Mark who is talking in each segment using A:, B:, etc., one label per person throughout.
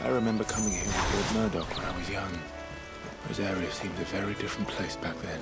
A: I remember coming here with Lord Murdoch when I was young. Rosaria seemed a very different place back then.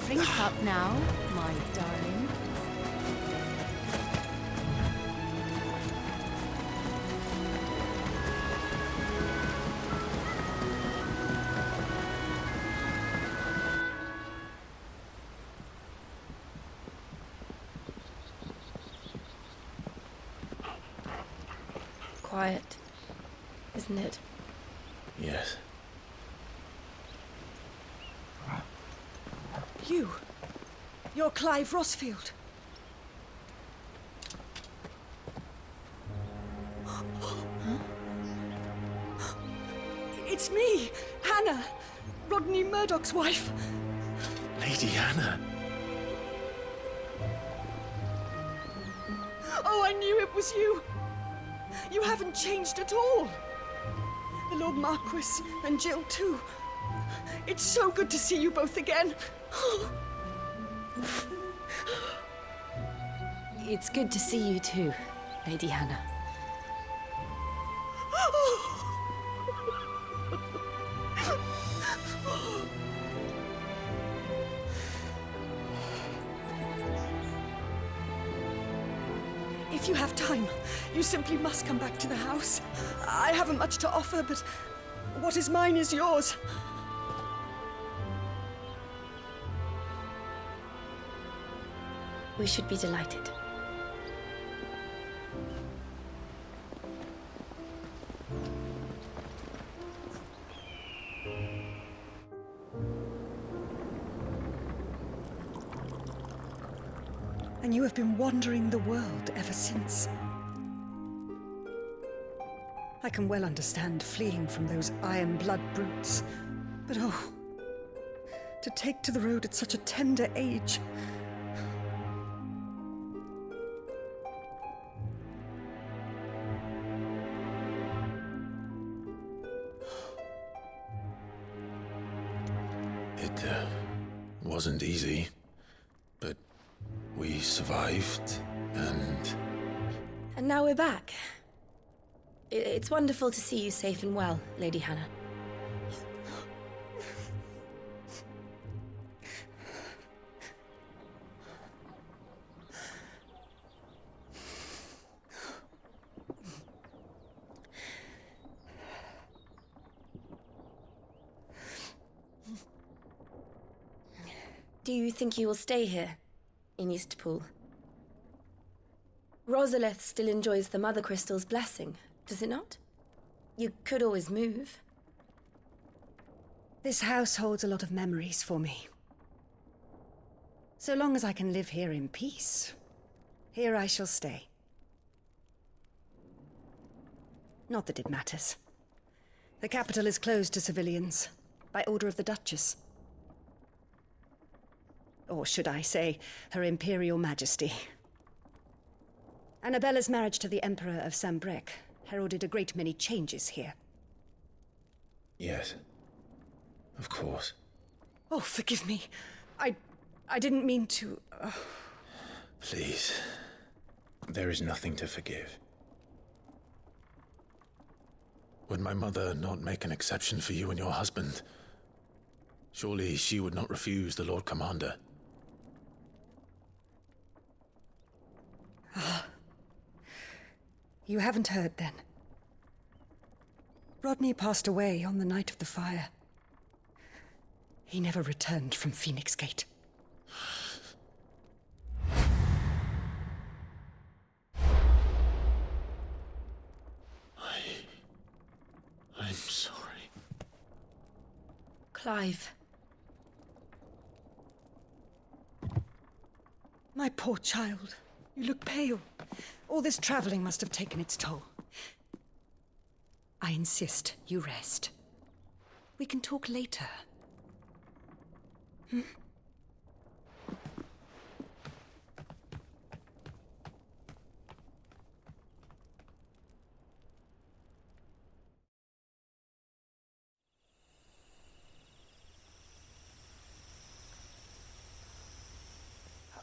B: Drink up now, my darling. Quiet, isn't it?
A: Yes.
C: You're Clive Rossfield. Huh? It's me. Rodney Murdoch's wife.
A: Lady Hannah.
C: Oh, I knew it was you. You haven't changed at all. The Lord Marquis and Jill too. It's so good to see you both again.
B: It's good to see you too, Lady Hannah.
C: If you have time, you simply must come back to the house. I haven't much to offer, but what is mine is yours.
B: We should be delighted.
C: And you have been wandering the world ever since. I can well understand fleeing from those iron blood brutes. But oh, to take to the road at such a tender age.
A: It wasn't easy, but we survived, and
B: And now we're back. It's wonderful to see you safe and well, Lady Hannah. Do you think you will stay here, in Eastpool? Rosaleth still enjoys the Mother Crystal's blessing, does it not? You could always move.
C: This house holds a lot of memories for me. So long as I can live here in peace, here I shall stay. Not that it matters. The capital is closed to civilians, by order of the Duchess. Or should I say, Her Imperial Majesty. Annabella's marriage to the Emperor of Sambrec heralded a great many changes here.
A: yes, of course.
C: Oh, forgive me. I didn't mean to...
A: Please, there is nothing to forgive. Would my mother not make an exception for you and your husband? Surely she would not refuse the Lord Commander.
C: You haven't heard, then. Rodney passed away on the night of the fire. He never returned from Phoenix Gate.
A: I'm sorry.
B: Clive.
C: My poor child. You look pale. All this traveling must have taken its toll. I insist you rest. We can talk later.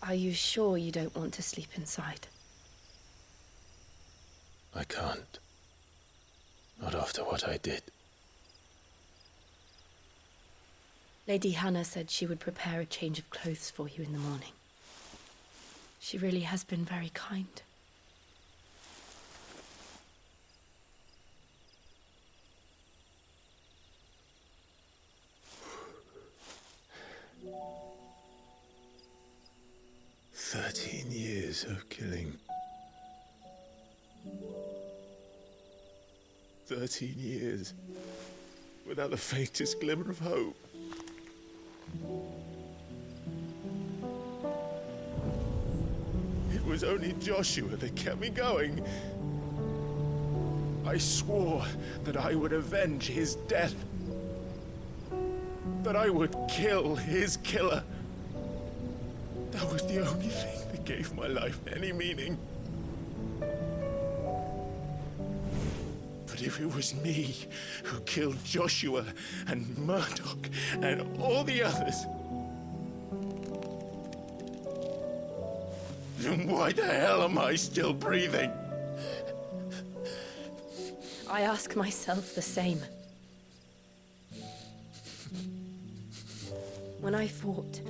B: Are you sure you don't want to sleep inside?
A: I can't. Not after what I did.
B: Lady Hannah said she would prepare a change of clothes for you in the morning. She really has been very kind.
A: Years of killing. 13 years without the faintest glimmer of hope. It was only Joshua that kept me going. I swore that I would avenge his death. that I would kill his killer. That was the only thing that gave my life any meaning. But if it was me who killed Joshua and Murdoch and all the others, then why the hell am I still breathing?
B: I ask myself the same. When I fought,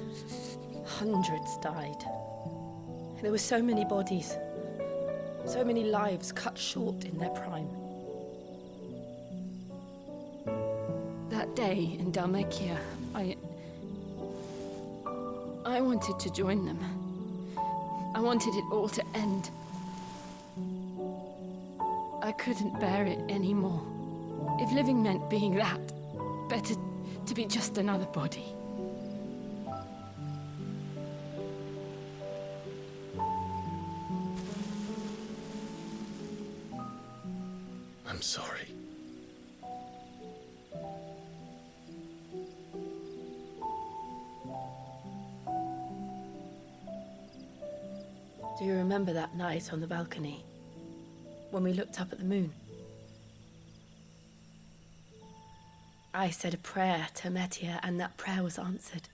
B: hundreds died. There were so many bodies, so many lives cut short in their prime. That day in Dalmacia, I wanted to join them. I wanted it all to end. I couldn't bear it anymore. If living meant being that, better to be just another body.
A: I'm sorry.
B: Do you remember that night on the balcony, when we looked up at the moon? I said a prayer to Metia, and that prayer was answered.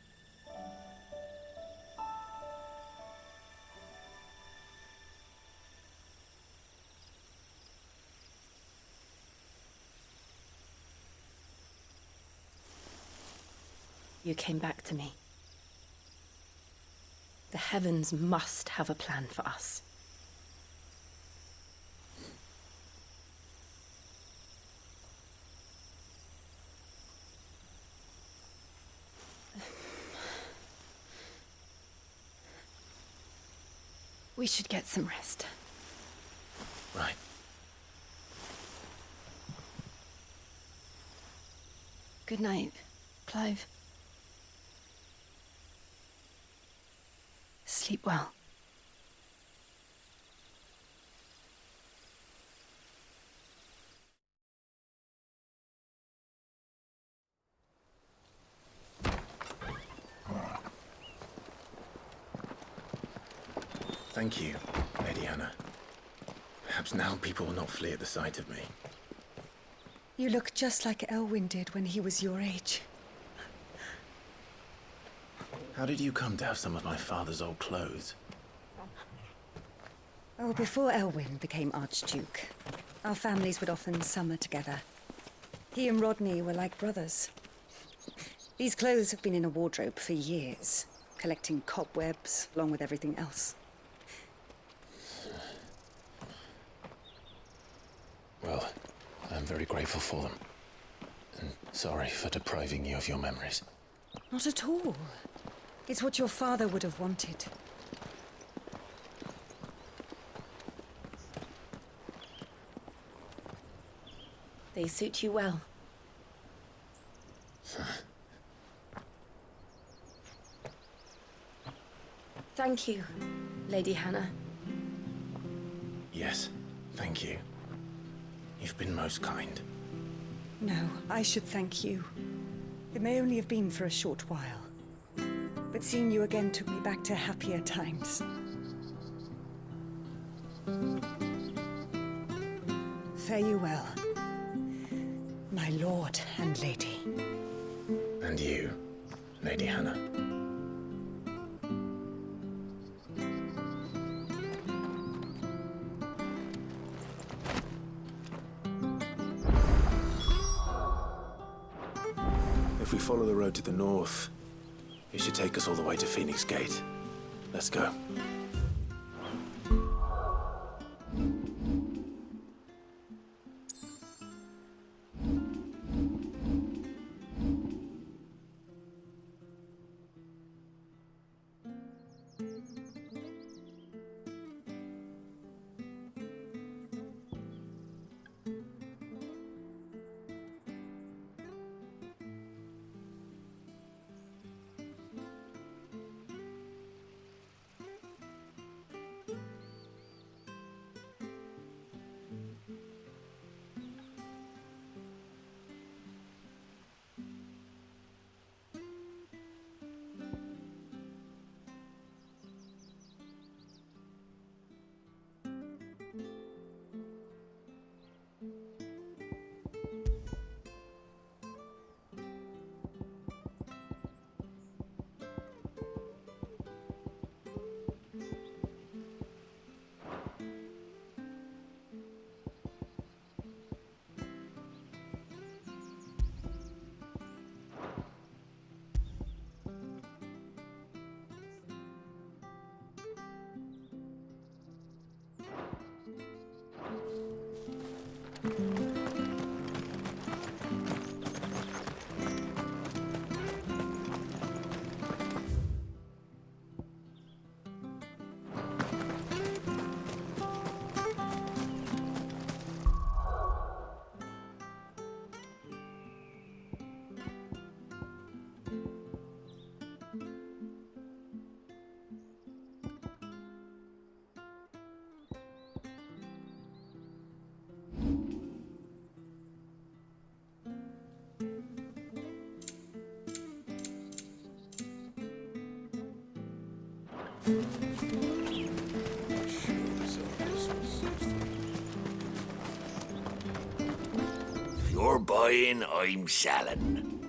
B: You came back to me. The heavens must have a plan for us. We should get some rest.
A: Right.
B: Good night, Clive. Sleep well.
A: Thank you, Lady Hannah. Perhaps now people will not flee at the sight of me.
C: You look just like Elwyn did when he was your age.
A: How did you come to have some of my father's old clothes?
C: Oh, before Elwyn became Archduke, our families would often summer together. He and Rodney were like brothers. These clothes have been in a wardrobe for years, collecting cobwebs along with everything else.
A: Well, I'm very grateful for them. And sorry for depriving you of your memories.
C: Not at all. It's what your father would have wanted.
B: They suit you well. Thank you, Lady Hannah.
A: Yes, thank you. You've been most kind.
C: No, I should thank you. It may only have been for a short while, but seeing you again took me back to happier times. Fare you well, my lord and lady.
A: And you, Lady Hannah. If we follow the road to the north, it should take us all the way to Phoenix Gate. Let's go.
D: If you're buying, I'm selling.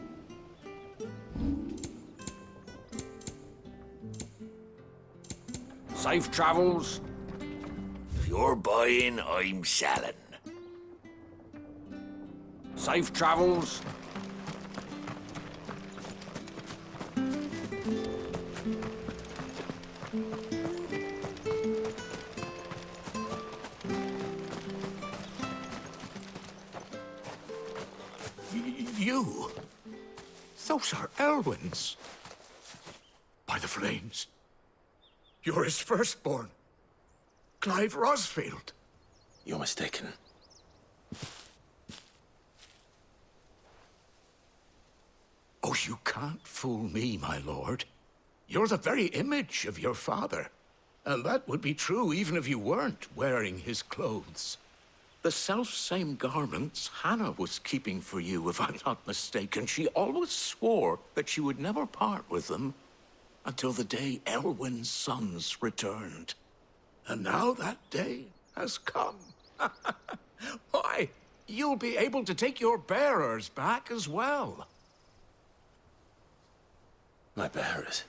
D: Safe travels. If you're buying, I'm selling. Safe travels.
E: You? Those are Elwyn's. By the flames. You're his firstborn. Clive Rosfield.
A: You're mistaken.
E: Oh, you can't fool me, my lord. You're the very image of your father. And that would be true even if you weren't wearing his clothes. The self-same garments Hannah was keeping for you, if I'm not mistaken. She always swore that she would never part with them until the day Elwyn's sons returned. And now that day has come. Why, you'll be able to take your bearers back as well.
A: My bearers.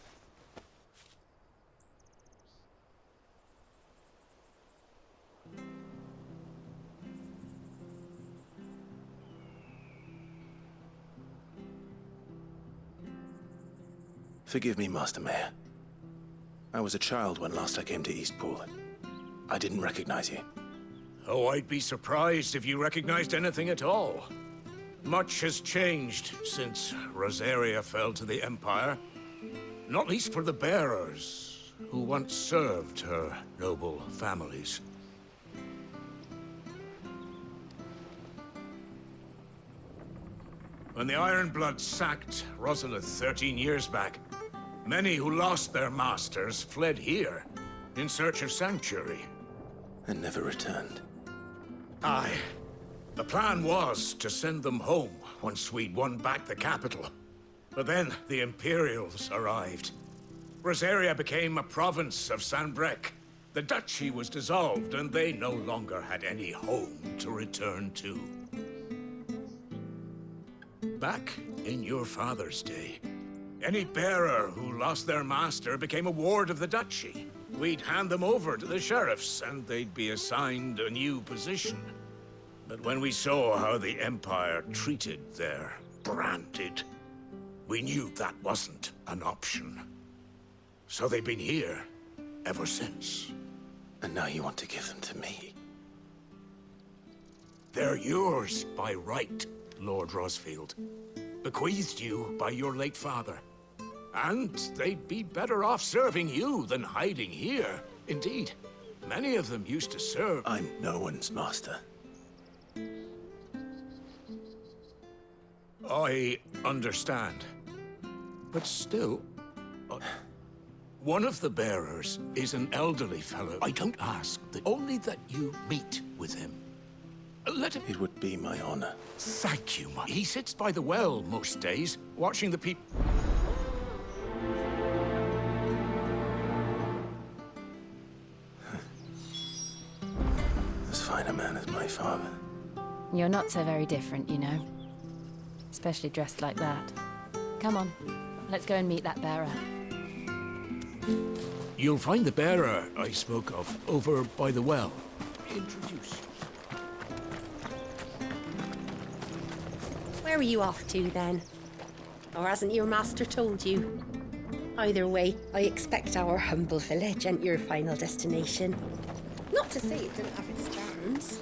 A: Forgive me, Master Mayor. I was a child when last I came to Eastpool. I didn't recognize you.
E: Oh, I'd be surprised if you recognized anything at all. Much has changed since Rosaria fell to the Empire. Not least for the bearers, who once served her noble families. When the Ironbloods sacked Rosalith 13 years back, many who lost their masters fled here in search of sanctuary.
A: And never returned.
E: Aye. The plan was to send them home once we'd won back the capital. But then the Imperials arrived. Rosaria became a province of Sanbreque. The duchy was dissolved, and they no longer had any home to return to. Back in your father's day, any bearer who lost their master became a ward of the duchy. We'd hand them over to the sheriffs, and they'd be assigned a new position. But when we saw how the Empire treated their branded, we knew that wasn't an option. So they've been here ever since.
A: And now you want to give them to me?
E: They're yours by right, Lord Rosfield. Bequeathed you by your late father. And they'd be better off serving you than hiding here. Indeed, many of them used to serve.
A: I'm no one's master.
E: I understand. But still, one of the bearers is an elderly fellow. I don't ask, only that you meet with him. Let him...
A: It would be my honor.
E: Thank you, man. He sits by the well most days, watching the people...
A: As fine a man as my father.
F: You're not so very different, you know. Especially dressed like that. Come on, let's go and meet that bearer.
E: You'll find the bearer I spoke of over by the well. Introduce.
G: Where are you off to, then? Or hasn't your master told you? Either way, I expect our humble village ain't your final destination. Not to say it didn't have its charms.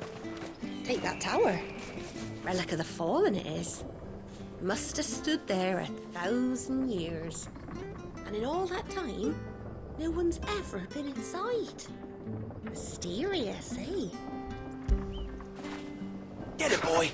G: Take that tower. Relic of the Fallen it is. Must have stood there 1,000 years. And in all that time, no one's ever been inside. Mysterious, eh?
D: Get it, boy!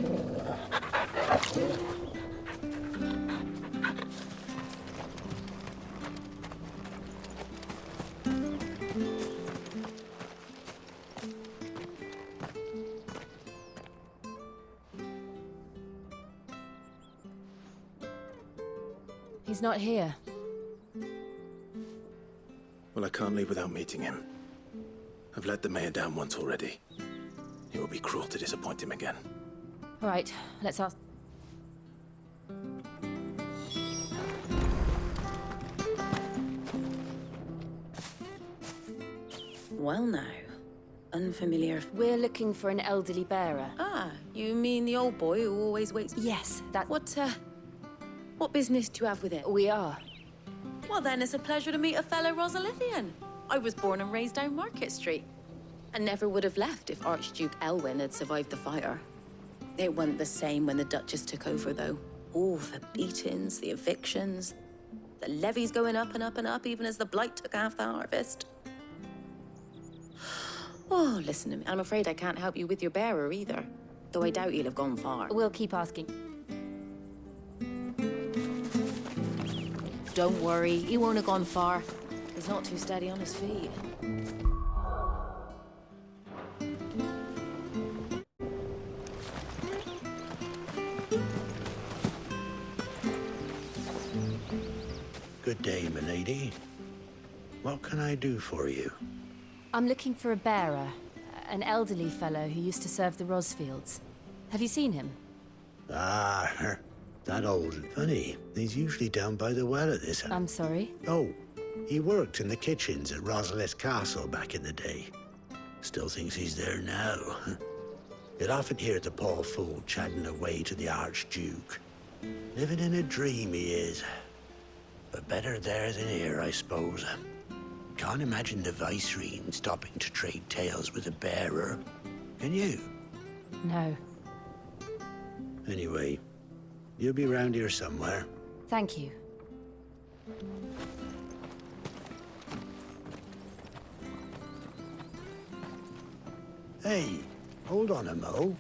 F: He's not here.
A: Well, I can't leave without meeting him. I've let the mayor down once already. It would be cruel to disappoint him again.
F: All right, let's ask.
H: Well now, unfamiliar.
F: We're looking for an elderly bearer.
H: Ah, you mean the old boy who always waits?
F: Yes, that.
H: What business do you have with it?
F: We are.
H: Well then, it's a pleasure to meet a fellow Rosalithian. I was born and raised down Market Street, and never would have left if Archduke Elwyn had survived the fire. It wasn't the same when the Duchess took over, though. Oh, the beatings, the evictions, the levies going up and up and up, even as the blight took half the harvest. Oh, listen to me. I'm afraid I can't help you with your bearer either, though I doubt he'll have gone far.
F: We'll keep asking.
H: Don't worry, he won't have gone far. He's not too steady on his feet.
I: Good day, milady. What can I do for you?
F: I'm looking for a bearer, an elderly fellow who used to serve the Rosfields. Have you seen him?
I: Ah, that old funny. He's usually down by the well at this hour.
F: I'm sorry?
I: Oh, he worked in the kitchens at Rosalith Castle back in the day. Still thinks he's there now. You'd often hear the poor fool chatting away to the Archduke. Living in a dream he is. But better there than here, I suppose. Can't imagine the Viceroy stopping to trade tales with a bearer. Can you?
F: No.
I: Anyway, you'll be round here somewhere.
F: Thank you.
I: Hey, hold on a mo.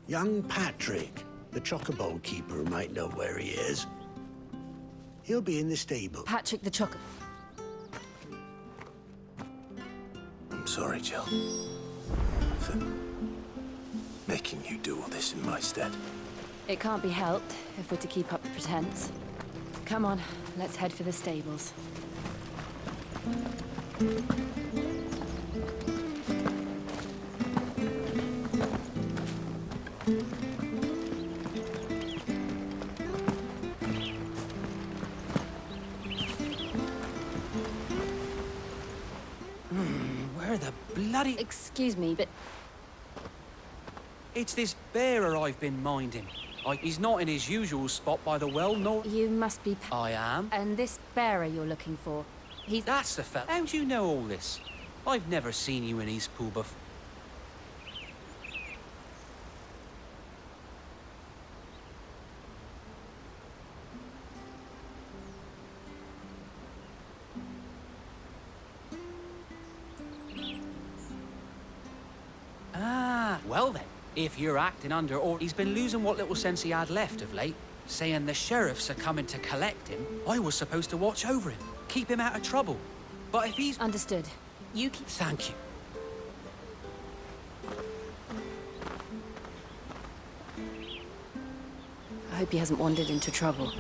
I: Young Patrick, the chocobo keeper, might know where he is. He'll be in the stable.
F: Patrick the Choc...
A: I'm sorry, Jill. For making you do all this in my stead.
F: It can't be helped if we're to keep up the pretense. Come on, let's head for the stables.
J: Where the bloody...
F: Excuse me, but
J: It's this bearer I've been minding. He's not in his usual spot by the well, nor...
F: you must be...
J: I am.
F: And this bearer you're looking for, he's...
J: That's the fella. How do you know all this? I've never seen you in Eastpool before. Ah, well then. If you're acting under order, he's been losing what little sense he had left of late. Saying the sheriffs are coming to collect him. I was supposed to watch over him, keep him out of trouble. But if he's...
F: Understood. You keep...
J: Thank you.
F: I hope he hasn't wandered into trouble.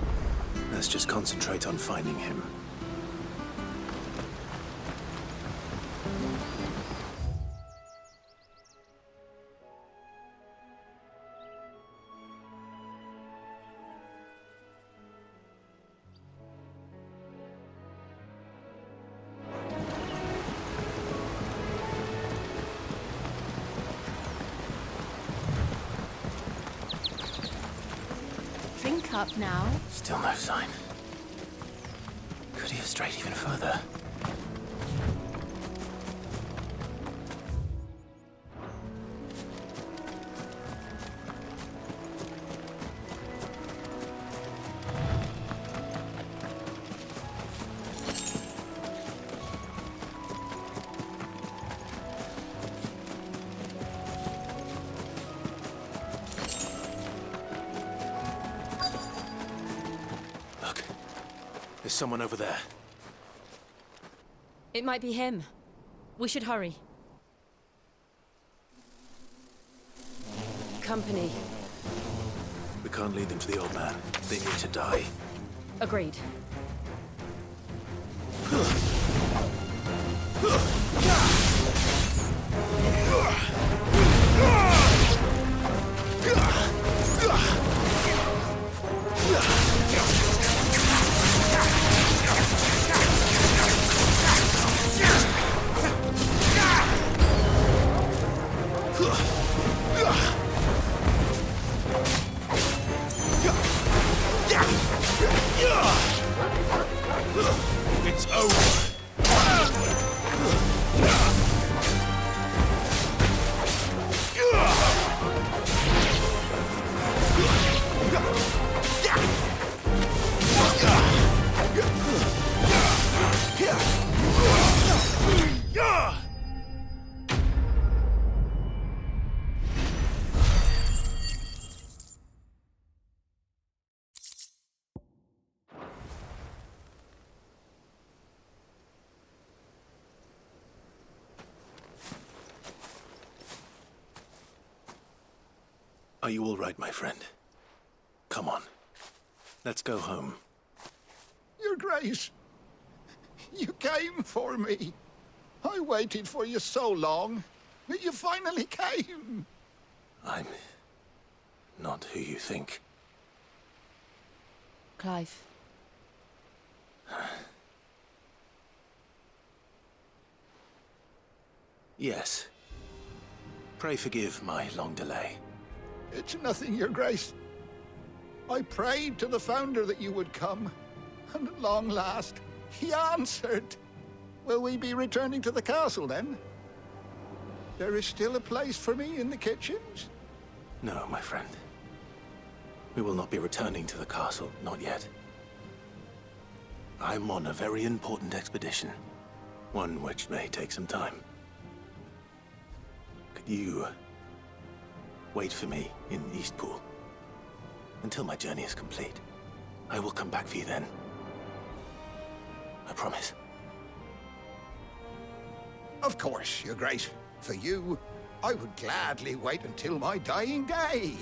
A: Let's just concentrate on finding him.
B: Drink up now.
A: Still no sign. Could he have strayed even further? Look, there's someone over there.
F: It might be him. We should hurry. Company.
A: We can't lead them to the old man. They need to die.
F: Agreed.
E: It's over.
A: Are you all right, my friend? Come on. Let's go home.
E: Your Grace, you came for me. I waited for you so long, but you finally came.
A: I'm not who you think.
F: Clive.
A: Yes. Pray forgive my long delay.
E: It's nothing, Your Grace. I prayed to the Founder that you would come, and at long last, he answered. Will we be returning to the castle, then? There is still a place for me in the kitchens?
A: No, my friend. We will not be returning to the castle, not yet. I'm on a very important expedition, one which may take some time. Could you wait for me in Eastpool until my journey is complete? I will come back for you then. I promise.
E: Of course, Your Grace. For you, I would gladly wait until my dying day.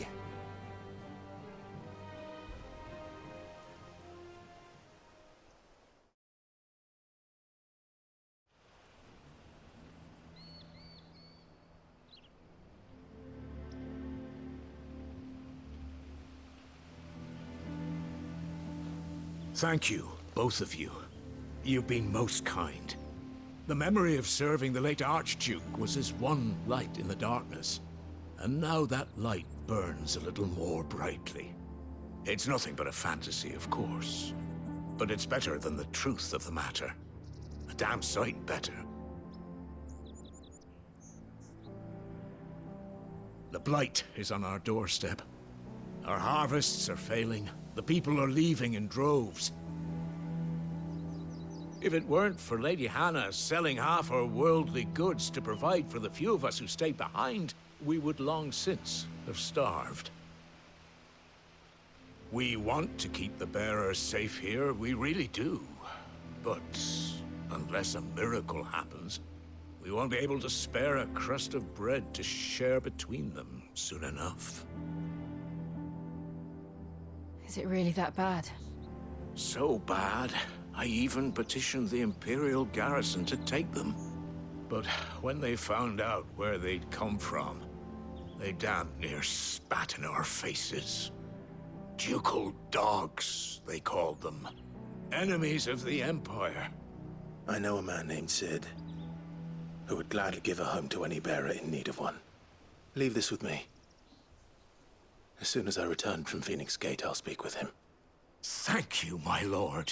E: Thank you, both of you. You've been most kind. The memory of serving the late Archduke was as one light in the darkness, and now that light burns a little more brightly. It's nothing but a fantasy, of course, but it's better than the truth of the matter. A damn sight better. The blight is on our doorstep. Our harvests are failing. The people are leaving in droves. If it weren't for Lady Hannah selling half her worldly goods to provide for the few of us who stayed behind, we would long since have starved. We want to keep the bearers safe here, we really do. But unless a miracle happens, we won't be able to spare a crust of bread to share between them soon enough.
F: Is it really that bad?
E: So bad, I even petitioned the Imperial garrison to take them. But when they found out where they'd come from, they damn near spat in our faces. Ducal dogs, they called them. Enemies of the Empire.
A: I know a man named Sid, who would gladly give a home to any bearer in need of one. Leave this with me. As soon as I return from Phoenix Gate, I'll speak with him.
E: Thank you, my lord.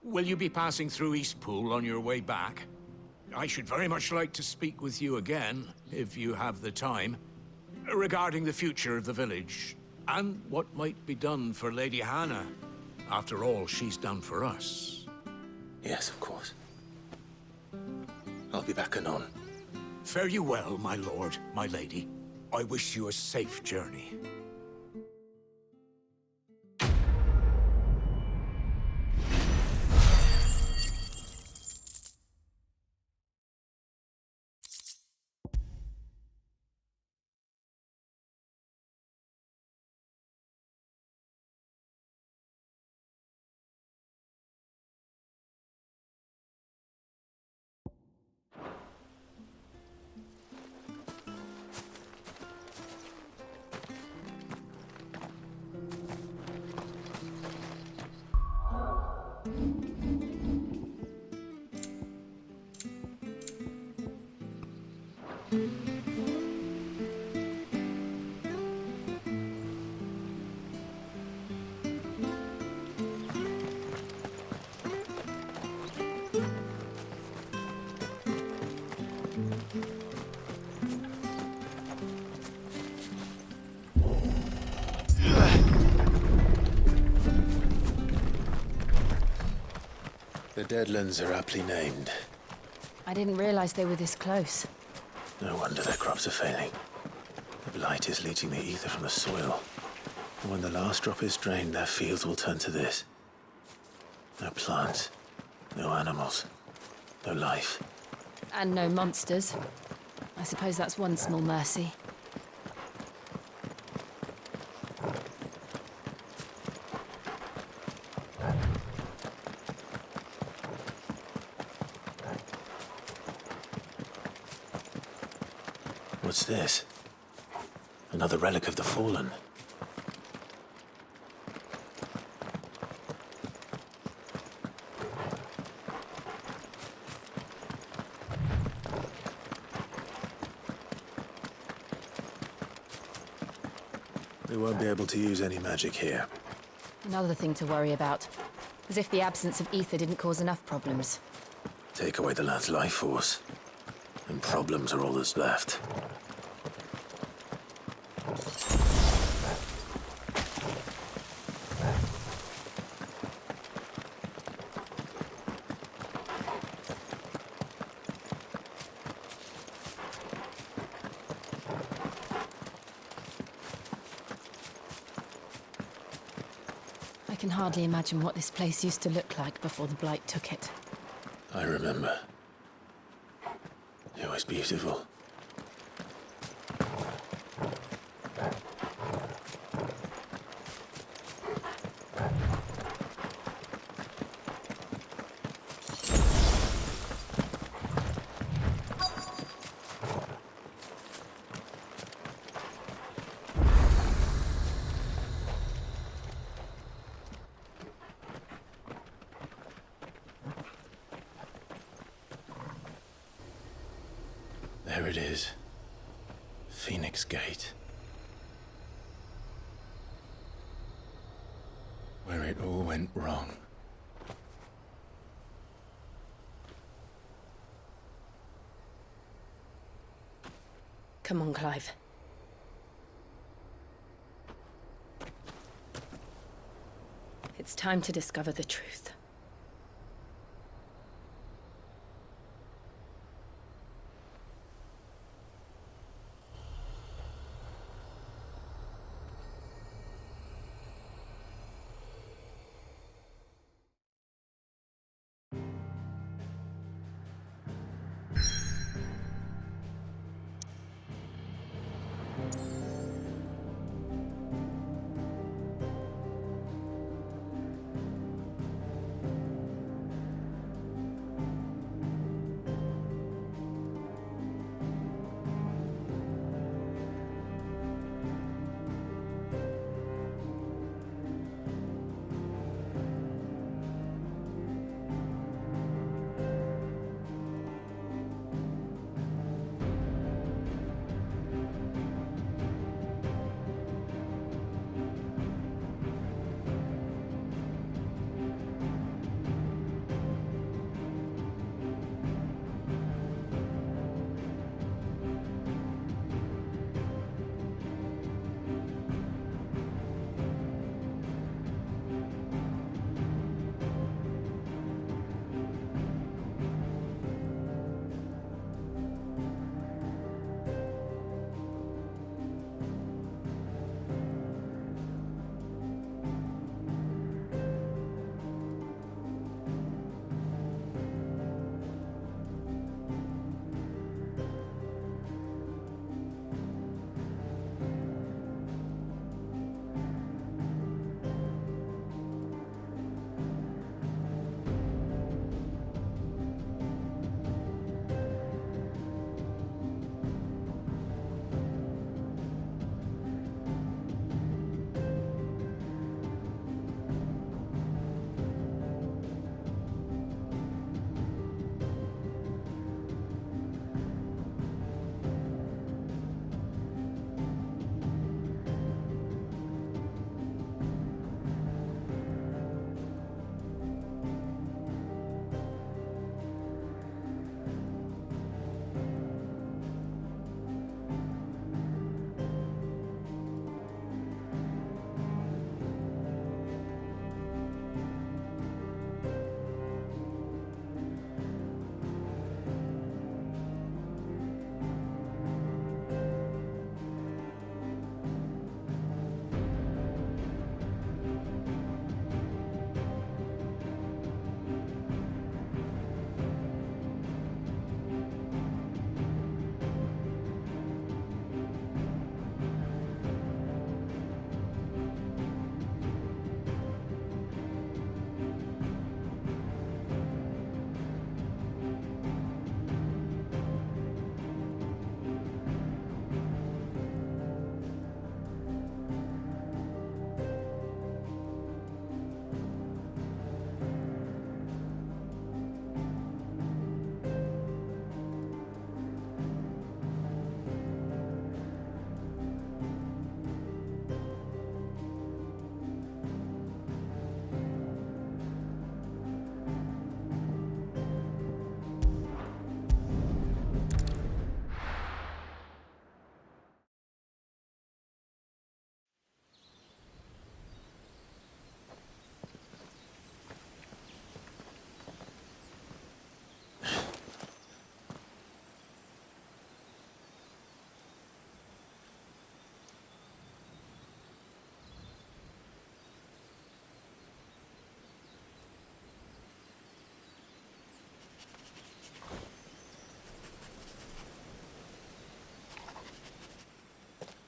E: Will you be passing through Eastpool on your way back? I should very much like to speak with you again, if you have the time, regarding the future of the village, and what might be done for Lady Hannah, after all she's done for us.
A: Yes, of course. I'll be back anon.
E: Fare you well, my lord, my lady. I wish you a safe journey.
A: The Deadlands are aptly named.
F: I didn't realize they were this close.
A: No wonder their crops are failing. The blight is leaching the ether from the soil. And when the last drop is drained, their fields will turn to this. No plants, no animals, no life.
F: And no monsters. I suppose that's one small mercy.
A: What's this? Another relic of the Fallen. We won't be able to use any magic here.
F: Another thing to worry about. As if the absence of ether didn't cause enough problems.
A: Take away the lad's life force, and problems are all that's left.
F: I can hardly imagine what this place used to look like before the Blight took it.
A: I remember. It was beautiful. There it is. Phoenix Gate. Where it all went wrong.
B: Come on, Clive. It's time to discover the truth.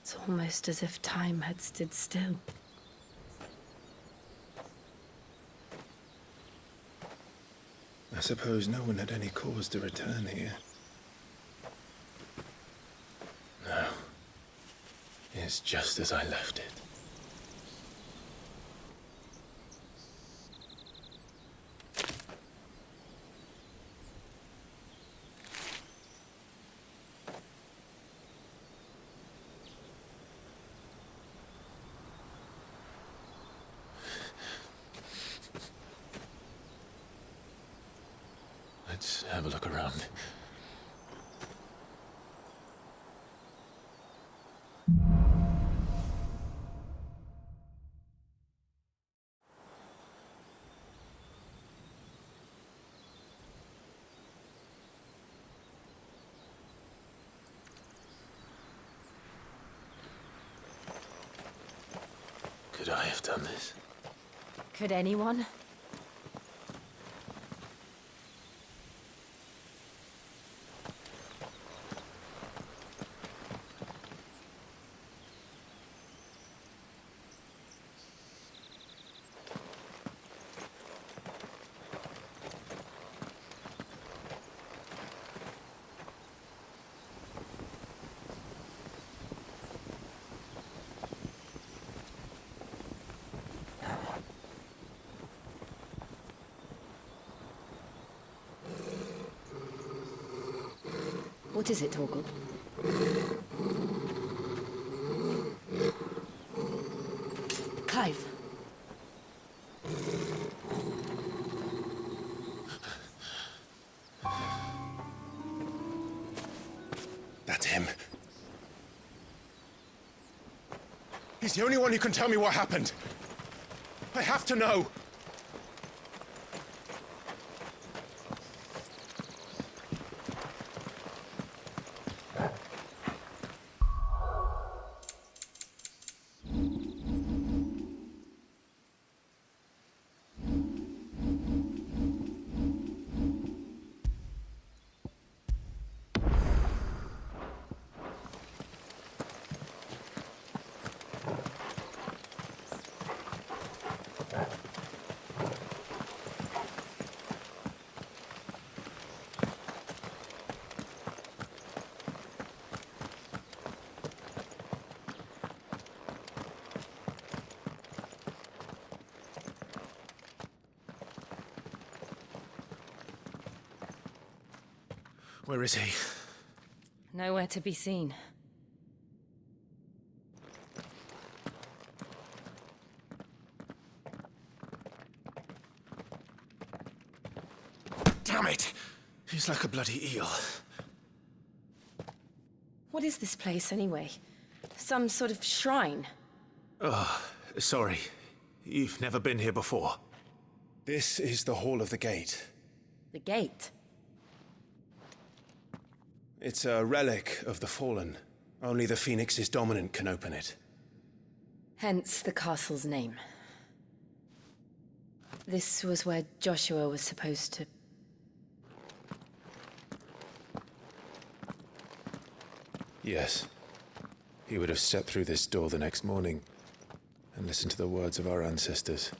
B: It's almost as if time had stood still.
A: I suppose no one had any cause to return here. No. It's just as I left it. Let's have a look around. Could I have done this?
F: Could anyone?
C: What is it, Torgal? Clive.
A: That's him. He's the only one who can tell me what happened. I have to know. Where is he?
F: Nowhere to be seen.
A: Damn it! He's like a bloody eel.
B: What is this place, anyway? Some sort of shrine?
A: Oh, sorry. You've never been here before. This is the Hall of the Gate.
B: The gate?
A: It's a relic of the Fallen. Only the Phoenix's dominant can open it.
B: Hence the castle's name. This was where Joshua was supposed to...
A: Yes. He would have stepped through this door the next morning and listened to the words of our ancestors.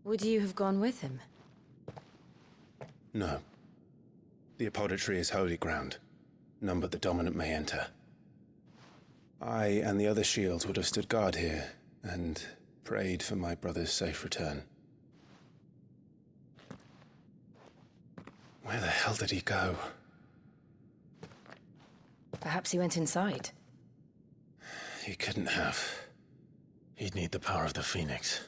B: Would you have gone with him?
A: No. The apodatory is holy ground. None but the dominant may enter. I and the other shields would have stood guard here and prayed for my brother's safe return. Where the hell did he go?
B: Perhaps he went inside.
A: He couldn't have. He'd need the power of the Phoenix.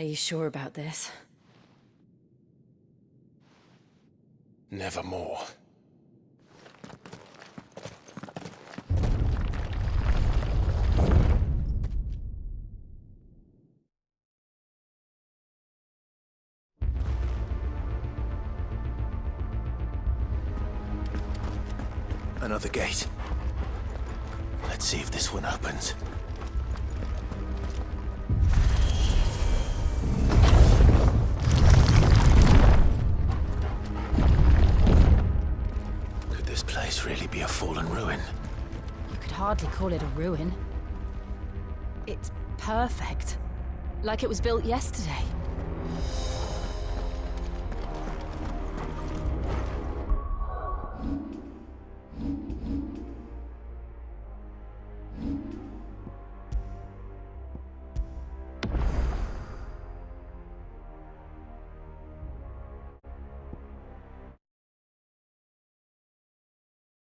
B: you sure about this?
A: Nevermore. Another gate. Let's see if this one opens. Could this place really be a fallen ruin?
F: You could hardly call it a ruin. It's perfect. Like it was built yesterday.